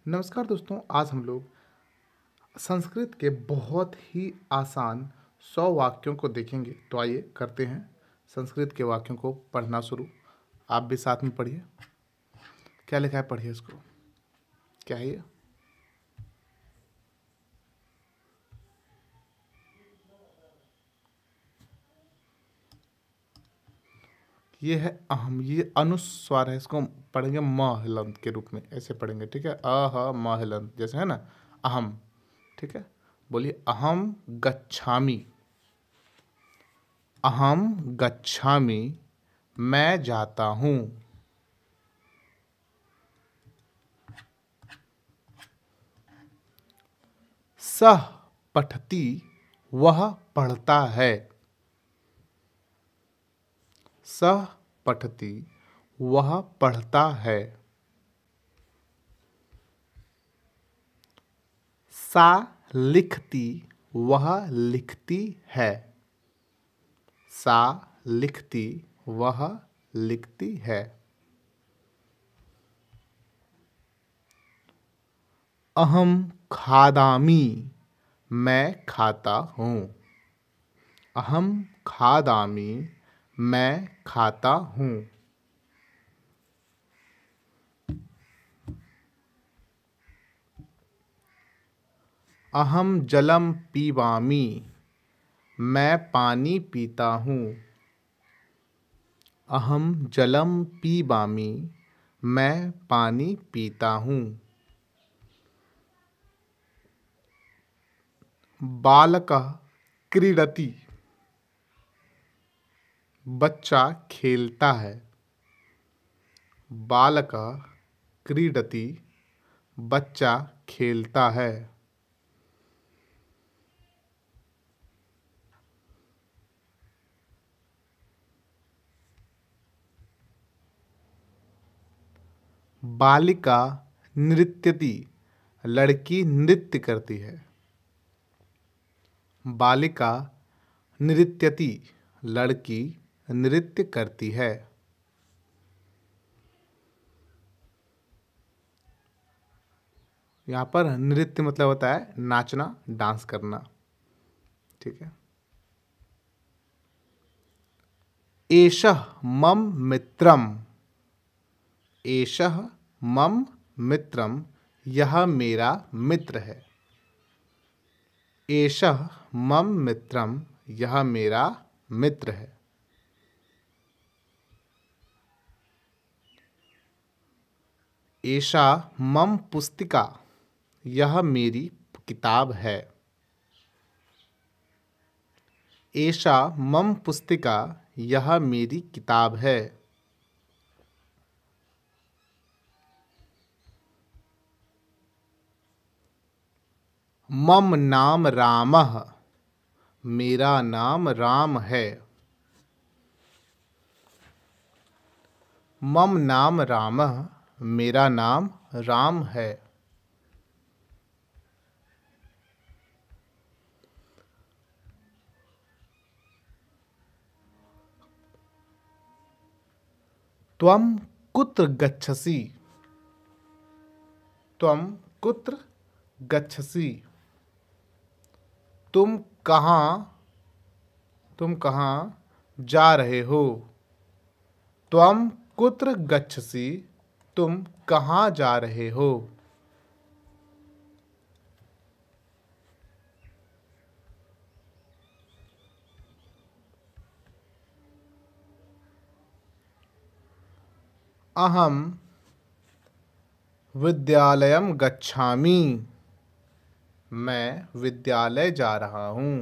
नमस्कार दोस्तों, आज हम लोग संस्कृत के बहुत ही आसान 100 वाक्यों को देखेंगे। तो आइए करते हैं संस्कृत के वाक्यों को पढ़ना शुरू। आप भी साथ में पढ़िए। क्या लिखा है पढ़िए इसको। क्या है ये है अहम। ये अनुस्वार है, इसको पढ़ेंगे म हलंत के रूप में, ऐसे पढ़ेंगे। ठीक है, म हलंत जैसे है ना, अहम। ठीक है, बोलिए अहम गच्छामि। अहम गच्छामि, मैं जाता हूँ। सह पठति, वह पढ़ता है। सह पठति, वह पढ़ता है। सा लिखती, वह लिखती है। सा लिखती, वह लिखती है। अहम खादामि, मैं खाता हूँ। अहम खादामि, मैं खाता हूँ। अहम जलम पीबामि, मैं पानी पीता हूँ। अहम जलम पीबामि, मैं पानी पीता हूँ। बालकः क्रीडति, बच्चा खेलता है। बालकः क्रीडति, बच्चा खेलता है। बालिका नृत्यति, लड़की नृत्य करती है। बालिका नृत्यति, लड़की नृत्य करती है। यहाँ पर नृत्य मतलब होता है नाचना, डांस करना। ठीक है। एषः मम मित्रम। एषः मम मित्रम, यह मेरा मित्र है। एषः मम मित्रम, यह मेरा मित्र है। एषा मम पुस्तिका, यह मेरी किताब है। एषा मम पुस्तिका, यह मेरी किताब है। मम नाम रामः, मेरा नाम राम है। मम नाम रामः, मेरा नाम राम है। त्वं कुत्र गच्छसि। त्वं कुत्र गच्छसि, तुम कहाँ जा रहे हो। त्वं कुत्र गच्छसि, तुम कहाँ जा रहे हो। अहम विद्यालयम गच्छामि, मैं विद्यालय जा रहा हूँ।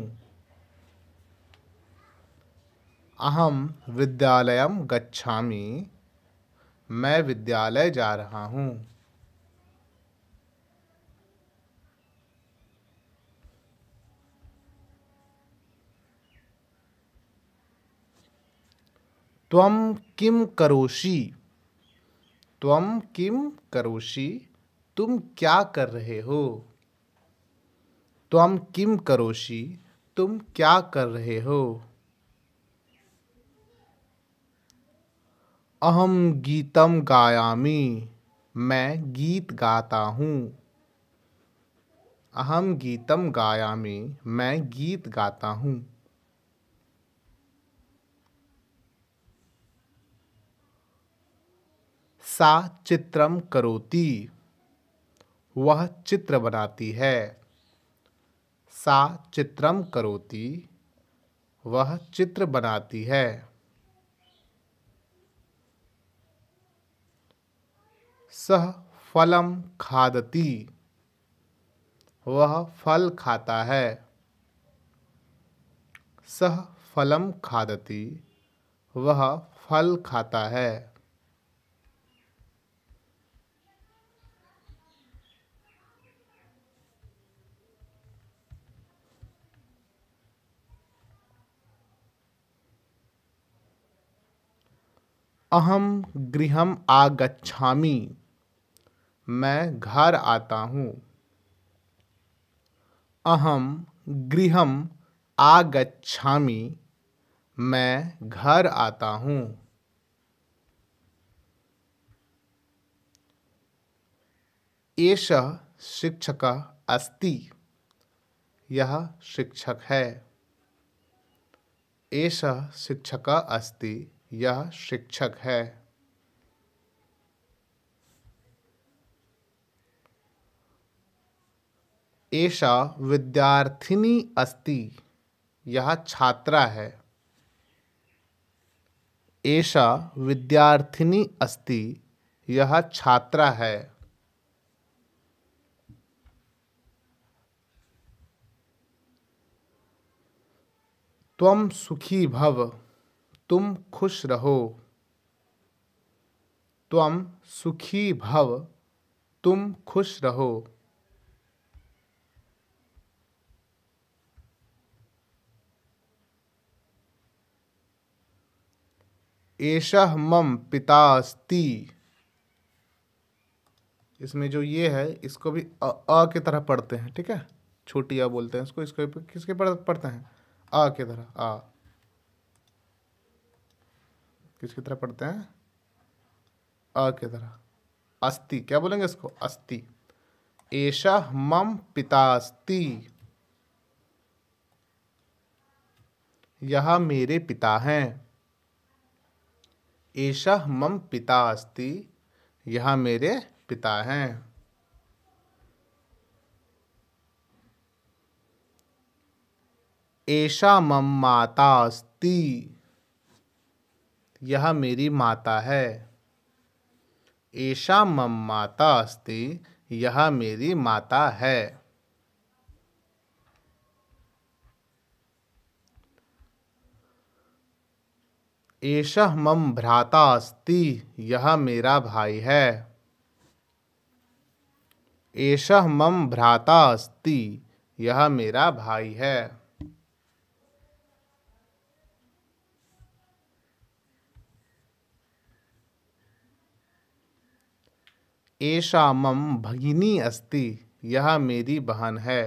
अहम विद्यालयम गच्छामि, मैं विद्यालय जा रहा हूँ। त्वं किं करोषि। त्वं किं करोषि, तुम क्या कर रहे हो। त्वं किं करोषि, तुम क्या कर रहे हो। अहम गीतम गायामि, मैं गीत गाता हूँ। अहम गीतम गायामि, मैं गीत गाता हूँ। सा चित्रम करोति, वह चित्र बनाती है। सा चित्रम करोति, वह चित्र बनाती है। सह फलम खादति, वह फल खाता है। सह फलम खादति, वह फल खाता है। अहम गृहम आगच्छामि, मैं घर आता हूँ। अहम गृहम आगच्छामि, मैं घर आता हूँ। एषः शिक्षकः अस्ति, यह शिक्षक है। एषः शिक्षकः अस्ति, यह शिक्षक है। एषा विद्यार्थिनी अस्ति, यह छात्रा है। एषा विद्यार्थिनी अस्ति, यह छात्रा है। त्वम सुखी भव, तुम खुश रहो। त्वम सुखी भव, तुम खुश रहो। एषः मम पिता अस्ति, इसमें जो ये है इसको भी अ की तरह पढ़ते हैं, ठीक है। छोटी आ बोलते हैं इसको। इसको किसके पढ़ते हैं? आ की तरह। आ किसकी तरह पढ़ते हैं? अ की तरह। अस्ति क्या बोलेंगे इसको? अस्ति। एषः मम पिता अस्ति, यह मेरे पिता हैं। एषः मम पिता अस्ति, यह मेरे पिता हैं। एषा मम माता अस्ति, यह मेरी माता है। एषा मम माता अस्ति, यह मेरी माता है। एषः मम भ्राता अस्ति, यह मेरा भाई है। एषः मम भ्राता अस्ति, यह मेरा भाई है। एषा मम भगिनी अस्ति, यह मेरी बहन है।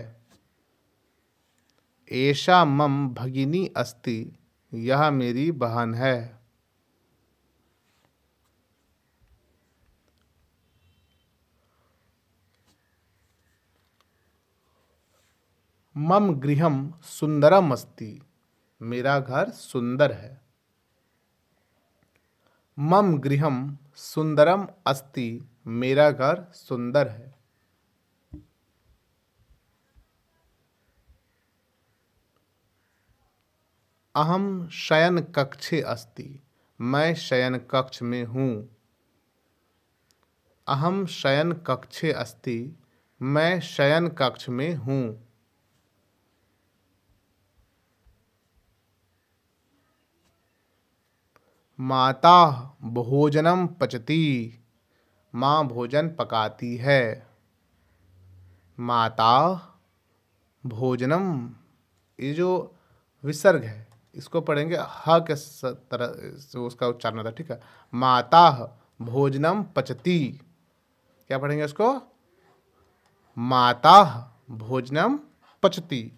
एषा मम भगिनी अस्ति, यह मेरी बहन है। मम गृहम सुंदरम अस्ति, मेरा घर सुंदर है। मम गृहम सुंदरम अस्ति, मेरा घर सुंदर है। अहम शयन कक्षे अस्ति, मैं शयन कक्ष में हूँ। अहम शयन कक्षे अस्ति, मैं शयन कक्ष में हूँ। माता भोजनम पचती, माँ भोजन पकाती है। माता भोजनम, ये जो विसर्ग है इसको पढ़ेंगे ह के तरह से उसका उच्चारण होता है, ठीक है। माता भोजनम पचती, क्या पढ़ेंगे इसको? माता भोजनम पचती,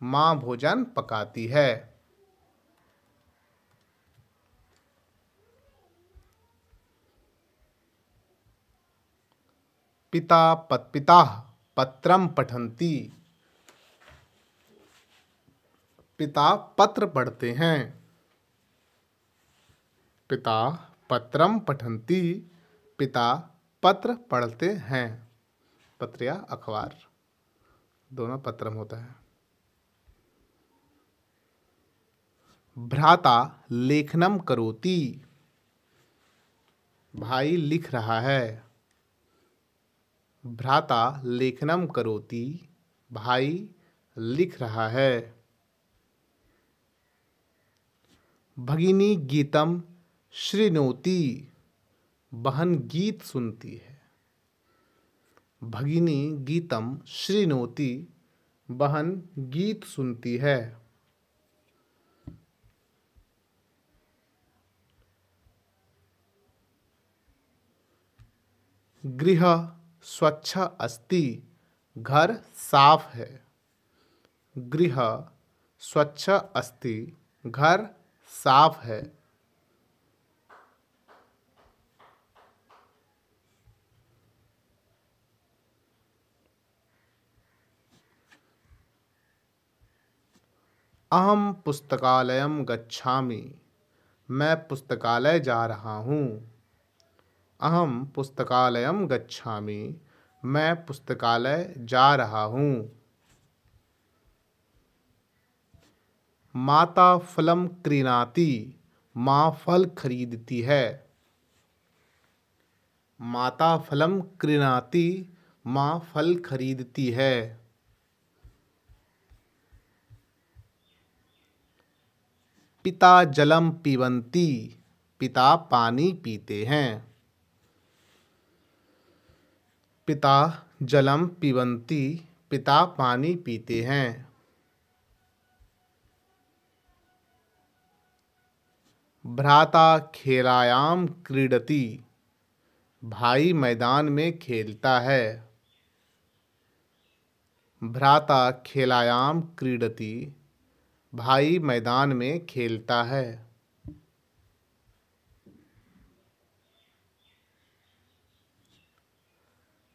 माँ भोजन पकाती है। पिता पत्रम पठन्ति। पिता पत्र पढ़ते हैं। पिता पत्रम पठन्ति, पिता पत्र पढ़ते हैं। पत्र या अखबार दोनों पत्रम होता है। भ्राता लेखनम करोति, भाई लिख रहा है। भ्राता लेखनम करोति, भाई लिख रहा है। भगिनी गीतम शृणोति, बहन गीत सुनती है। भगिनी गीतम शृणोति, बहन गीत सुनती है। गृह स्वच्छ अस्ति, घर साफ है। गृह स्वच्छ अस्ति, घर साफ है। अहम पुस्तकालयम गच्छामि, मैं पुस्तकालय जा रहा हूँ। अहम पुस्तकालयम गच्छामि, मैं पुस्तकालय जा रहा हूँ। माता फलम क्रीणाति, माँ फल खरीदती है। माता फलम क्रीणाति, माँ फल खरीदती है। पिता जलम पीबन्ति, पिता पानी पीते हैं। पिता जलम पीबन्ति, पिता पानी पीते हैं। भ्राता खेलायाम क्रीडति, भाई मैदान में खेलता है। भ्राता खेलायाम क्रीडति, भाई मैदान में खेलता है।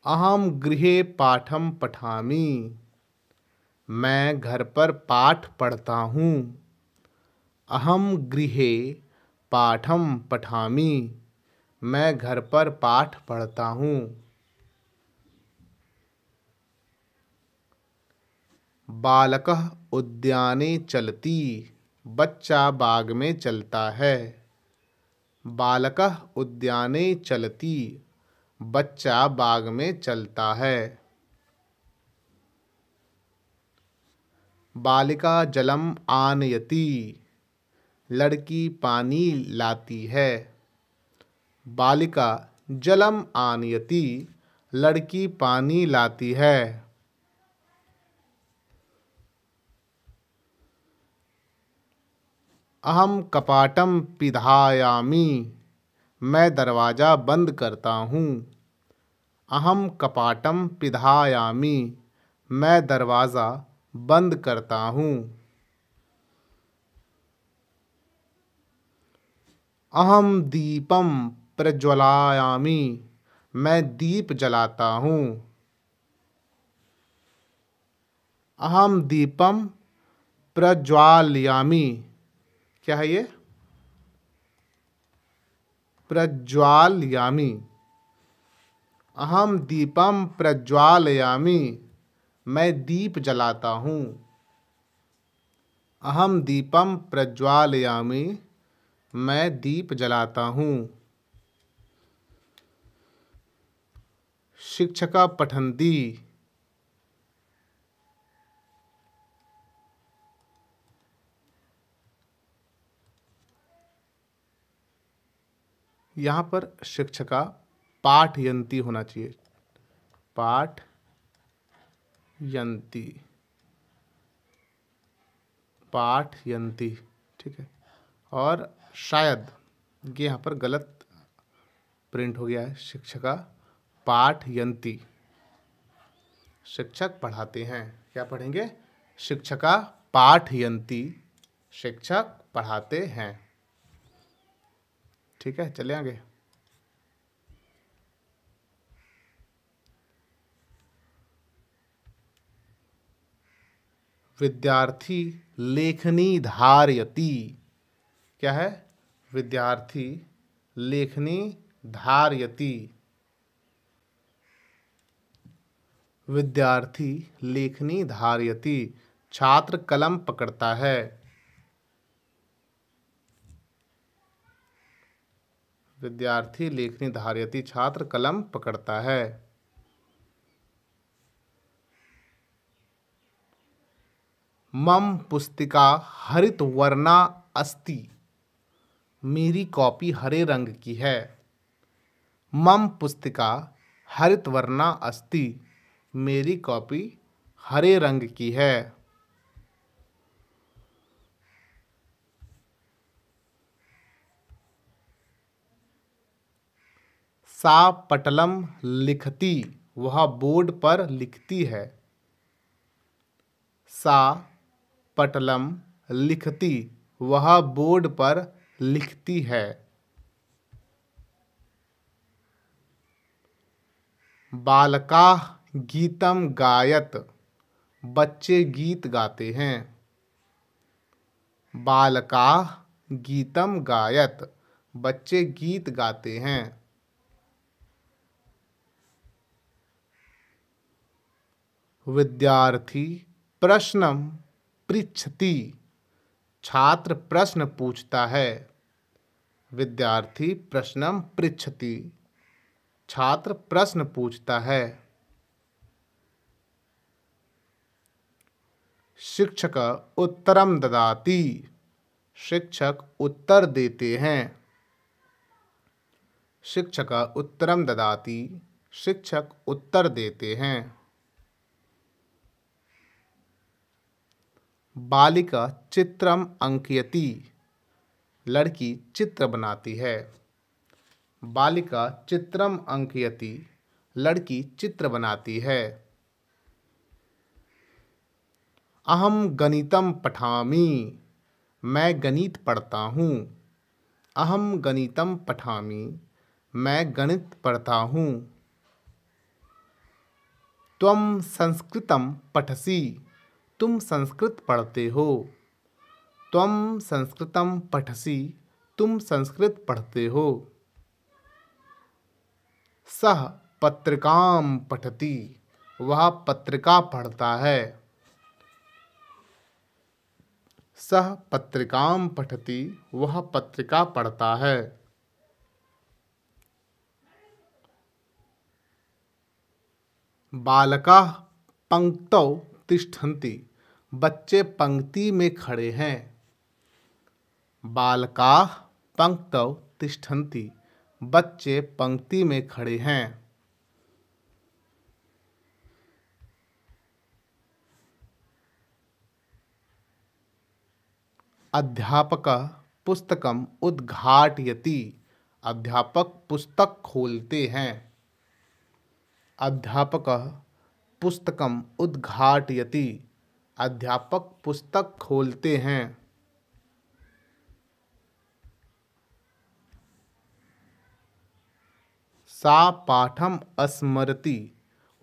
अहम गृहे पाठम पठामि, मैं घर पर पाठ पढ़ता हूँ। अहम गृहे पाठम पठामि, मैं घर पर पाठ पढ़ता हूँ। बालकः उद्याने चलति, बच्चा बाग में चलता है। बालकः उद्याने चलति, बच्चा बाग में चलता है। बालिका जलम आनयति, लड़की पानी लाती है। बालिका जलम आनयति, लड़की पानी लाती है। अहम कपाटम पिधायामि, मैं दरवाज़ा बंद करता हूँ। अहम कपाटम पिधायामि, मैं दरवाज़ा बंद करता हूँ। अहम दीपम प्रज्वलायामि, मैं दीप जलाता हूँ। अहम दीपम प्रज्वालयामि, क्या है ये? प्रज्वालयामि। अहम दीपम प्रज्वालयामि, मैं दीप जलाता हूँ। अहम दीपम प्रज्वालयामि, मैं दीप जलाता हूँ। शिक्षका पठन्ति, यहाँ पर शिक्षका पाठयन्ति होना चाहिए। पाठयन्ति, पाठयन्ति, ठीक है। और शायद ये यहाँ पर गलत प्रिंट हो गया है। शिक्षका पाठयन्ति, शिक्षक पढ़ाते हैं। क्या पढ़ेंगे? शिक्षका पाठयन्ति, शिक्षक पढ़ाते हैं। ठीक है, चले आगे। विद्यार्थी लेखनी धारयति। क्या है? विद्यार्थी लेखनी धारयति। विद्यार्थी लेखनी धारयति। छात्र कलम पकड़ता है। विद्यार्थी लेखनी धारयति। छात्र कलम पकड़ता है। मम पुस्तिका हरित वर्णा अस्ति। मेरी कॉपी हरे रंग की है। मम पुस्तिका हरित वर्णा अस्ति। मेरी कॉपी हरे रंग की है। सा पटलम लिखती। वह बोर्ड पर लिखती है। सा पटलम लिखती। वह बोर्ड पर लिखती है। बालकाः गीतम गायत। बच्चे गीत गाते हैं। बालकाः गीतम गायत। बच्चे गीत गाते हैं। विद्यार्थी प्रश्नम पृच्छति। छात्र प्रश्न पूछता है। विद्यार्थी प्रश्नम पृच्छति। छात्र प्रश्न पूछता है। शिक्षक उत्तरम ददाति। शिक्षक उत्तर देते हैं। शिक्षक उत्तरम ददाति। शिक्षक उत्तर देते हैं। बालिका चित्रम अंकयति। लड़की चित्र बनाती है। बालिका चित्रम अंकयति। लड़की चित्र बनाती है। अहम गणितम पठामि। मैं गणित पढ़ता हूँ। अहम गणितम पठामि। मैं गणित पढ़ता हूँ। त्वम संस्कृतम पठसि। तुम संस्कृत पढ़ते हो। त्वम संस्कृतम पठसि। तुम संस्कृत पढ़ते हो। सः पत्रिकां पठति। वह पत्रिका पढ़ता है। सः पत्रिकां पठति। वह पत्रिका पढ़ता है। बालकाः पंक्तौ तिष्ठन्ति। बच्चे पंक्ति में खड़े हैं। बालकाः पंक्तौ तिष्ठन्ति। बच्चे पंक्ति में खड़े हैं। अध्यापकः पुस्तकम् उद्घाटयति। अध्यापक पुस्तक खोलते हैं। अध्यापकः पुस्तकम् उद्घाटयति। अध्यापक पुस्तक खोलते हैं। सा पाठम स्मरति।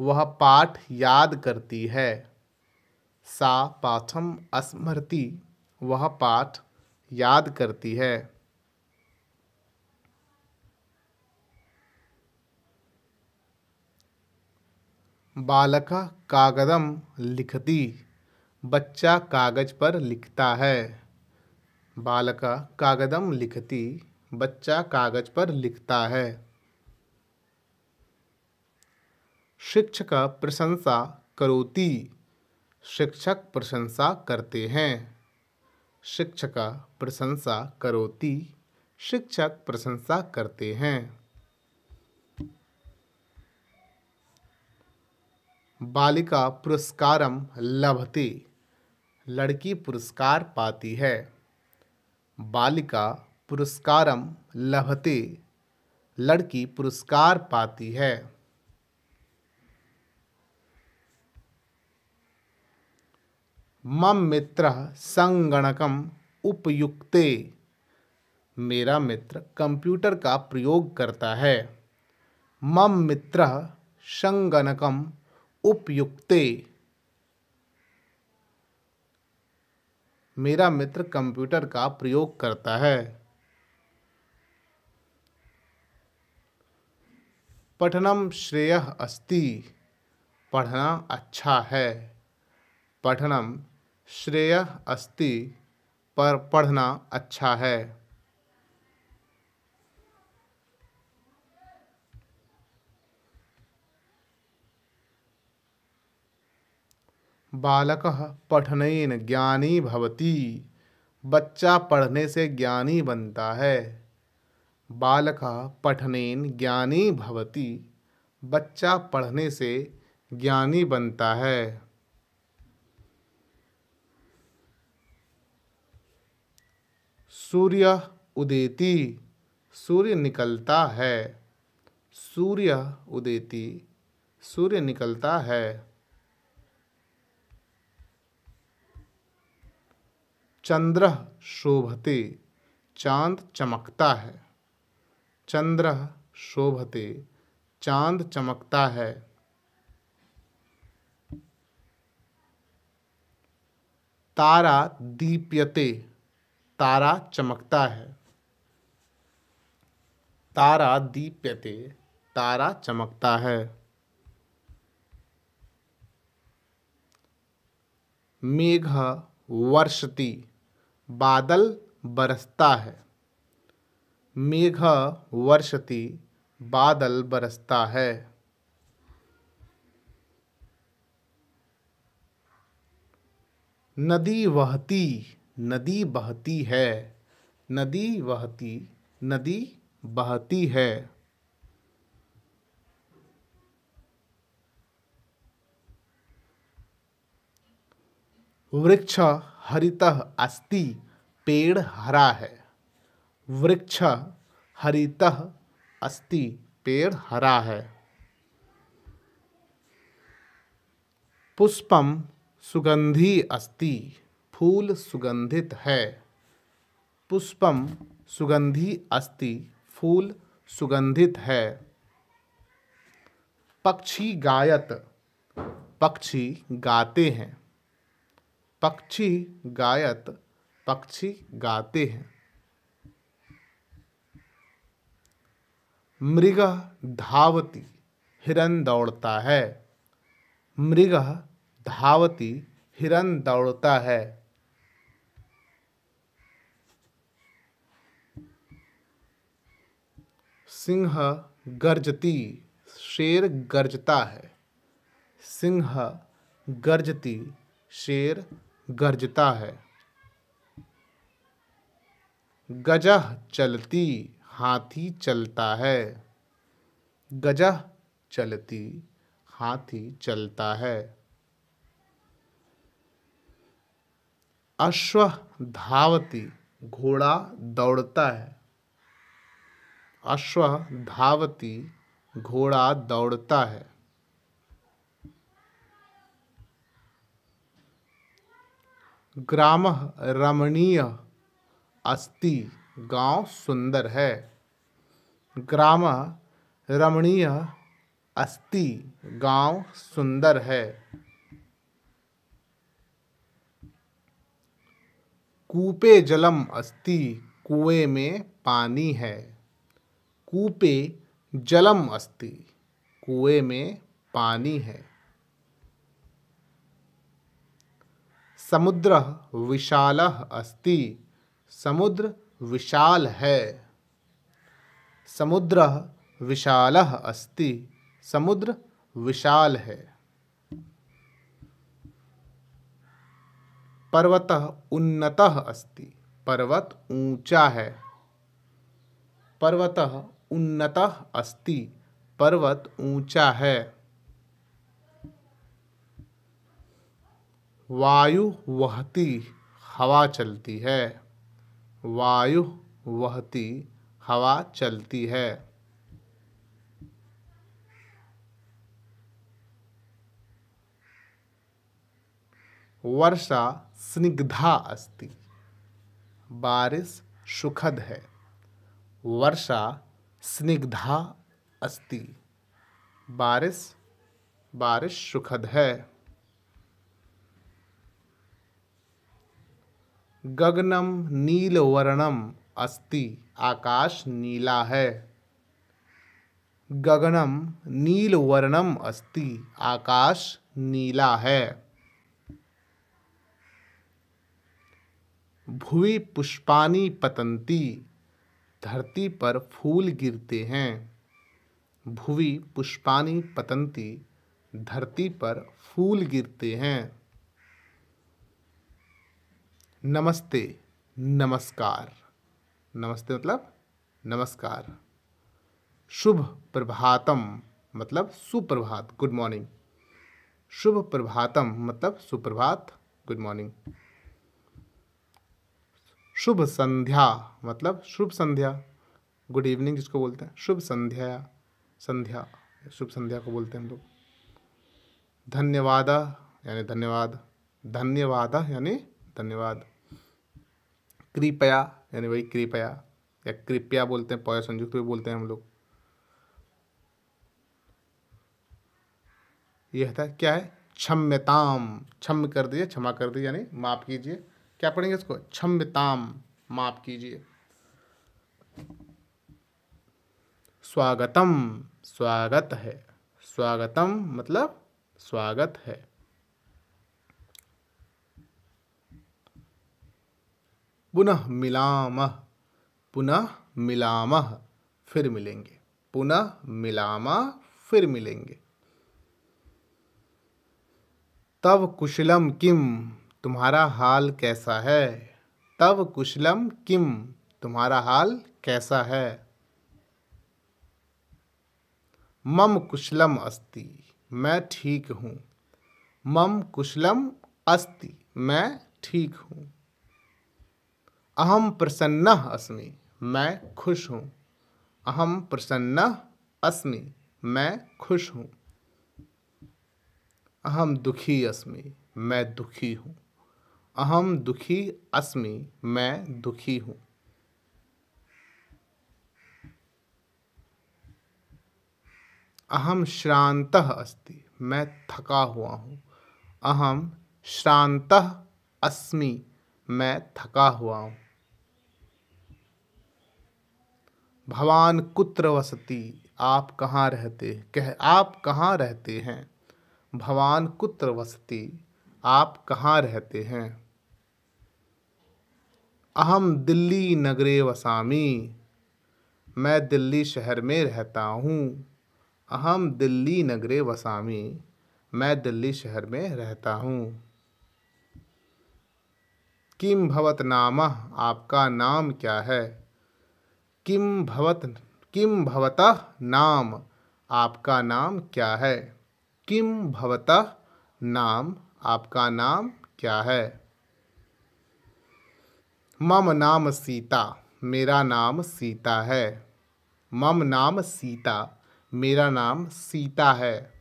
वह पाठ याद करती है। सा पाठम स्मरति। वह पाठ याद करती है। बालकः कागदम लिखति। बच्चा कागज पर लिखता है। बालकः कागदम लिखति। बच्चा कागज पर लिखता है। शिक्षक प्रशंसा करोति। शिक्षक प्रशंसा करते हैं। शिक्षक प्रशंसा करोति। शिक्षक प्रशंसा करते हैं। बालिका पुरस्कारम लभते। लड़की पुरस्कार पाती है। बालिका पुरस्कारम लभते। लड़की पुरस्कार पाती है। मम मित्रः संगणकम उपयुक्ते। मेरा मित्र कंप्यूटर का प्रयोग करता है। मम मित्रः संगणकम उपयुक्ते। मेरा मित्र कंप्यूटर का प्रयोग करता है। पठनम श्रेयः अस्ति, पढ़ना अच्छा है। पठनम श्रेयः अस्ति, पर पढ़ना अच्छा है। बालकः पठनेन ज्ञानी भवति, बच्चा पढ़ने से ज्ञानी बनता है। बालकः पठनेन ज्ञानी भवति, बच्चा पढ़ने से ज्ञानी बनता है। सूर्य उदेति, सूर्य निकलता है। सूर्य उदेति, सूर्य निकलता है। चंद्रः शोभते, चांद चमकता है। चंद्रः शोभते, चांद चमकता है। तारा दीप्यते, तारा चमकता है। तारा दीप्यते, तारा चमकता है। मेघः वर्षति, बादल बरसता है। मेघः वर्षति, बादल बरसता है। नदी वहती, नदी बहती है। नदी वहती, नदी बहती है। वृक्ष हरितः अस्ति, पेड़ हरा है। वृक्ष हरितः अस्ति, पेड़ हरा है। पुष्पम सुगंधी अस्ति, फूल सुगंधित है। पुष्पम सुगंधी अस्ति, फूल सुगंधित है। पक्षी गायत, पक्षी गाते हैं। पक्षी गायत, पक्षी गाते हैं। मृग धावति, हिरन दौड़ता है। मृग धावति, हिरन दौड़ता है। सिंह गर्जति, शेर गर्जता है। सिंह गर्जति, शेर गर्जता है। गजह चलती, हाथी चलता है। गजह चलती, हाथी चलता है। अश्व धावति, घोड़ा दौड़ता है। अश्व धावति, घोड़ा दौड़ता है। ग्रामः रमणीयः अस्ति, गांव सुंदर है। ग्रामः रमणीयः अस्ति, गांव सुंदर है। कूपे जलम अस्ति, कुएं में पानी है। कूपे जलम अस्ति, कुएं में पानी है। समुद्रः विशालः अस्ति, समुद्र विशाल है। समुद्रः विशालः अस्ति, समुद्र विशाल है। पर्वतः उन्नतः अस्ति, पर्वत ऊंचा है। पर्वतः उन्नतः अस्ति, पर्वत ऊंचा है। वायु वहती, हवा चलती है। वायु वहती, हवा चलती है। वर्षा स्निग्धा अस्ति, बारिश सुखद है। वर्षा स्निग्धा अस्ति, बारिश सुखद है। गगनम नीलवर्णम अस्ति, आकाश नीला है। गगनम नीलवर्णम अस्ति, आकाश नीला है। भुवि पुष्पाणि पतन्ति, धरती पर फूल गिरते हैं। भुवि पुष्पाणि पतन्ति, धरती पर फूल गिरते हैं। नमस्ते, नमस्कार। नमस्ते मतलब नमस्कार। शुभ प्रभातम मतलब सुप्रभात, गुड मॉर्निंग। शुभ प्रभातम मतलब सुप्रभात, गुड मॉर्निंग। शुभ संध्या मतलब शुभ संध्या, गुड इवनिंग जिसको बोलते हैं। शुभ संध्या, संध्या, शुभ संध्या को बोलते हैं हम लोग। धन्यवाद यानी धन्यवाद, धन्यवाद यानी धन्यवाद। कृपया यानी वही कृपया, या कृपया बोलते हैं, पय संयुक्त भी बोलते हैं हम लोग। यह था क्या है, क्षम्यताम, क्षम्य कर दिए, क्षमा कर दिए यानी माफ कीजिए। क्या पढ़ेंगे इसको, क्षम्यताम, माफ कीजिए। स्वागतम, स्वागत है। स्वागतम मतलब स्वागत है। पुनः मिलामः, पुनः मिलामः, फिर मिलेंगे। पुनः मिलामः, फिर मिलेंगे। तव कुशलम किम, तुम्हारा हाल कैसा है। तव कुशलम किम, तुम्हारा हाल कैसा है। मम कुशलम अस्ति, मैं ठीक हूँ। मम कुशलम अस्ति, मैं ठीक हूँ। अहम प्रसन्नः अस्मि, मैं खुश हूँ। अहम प्रसन्नः अस्मि, मैं खुश हूँ। अहम दुखी अस्मि, मैं दुखी हूँ। अहम दुखी अस्मि, मैं दुखी हूँ। अहम श्रान्तः अस्ति, मैं थका हुआ हूँ। अहम श्रान्तः अस्मि, मैं थका हुआ हूँ। भवान कुत्र वसति, आप कहाँ रहते, आप कहाँ रहते हैं। भवान कुत्र वसति, आप कहाँ रहते हैं। अहम दिल्ली नगरे वसामि, मैं दिल्ली शहर में रहता हूँ। अहम दिल्ली नगरे वसामि, मैं दिल्ली शहर में रहता हूँ। किम भवत नामः, आपका नाम क्या है। किम भवतः नाम, आपका नाम क्या है। किम भवतः नाम, आपका नाम क्या है। मम नाम सीता, मेरा नाम सीता है। मम नाम सीता, मेरा नाम सीता है।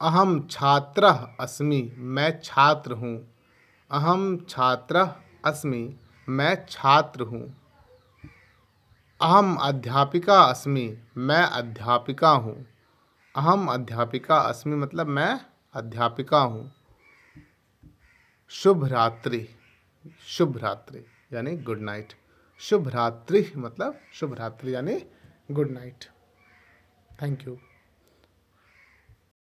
अहम छात्रः अस्मि, मैं छात्र हूँ। अहम छात्रः अस्मि, मैं छात्र हूँ। अहम अध्यापिका अस्मि, मैं अध्यापिका हूँ। अहम अध्यापिका अस्मि मतलब मैं अध्यापिका हूँ। शुभ रात्रि, शुभ रात्रि यानी गुड नाइट। शुभ रात्रि मतलब शुभ रात्रि यानी गुड नाइट। Thank you.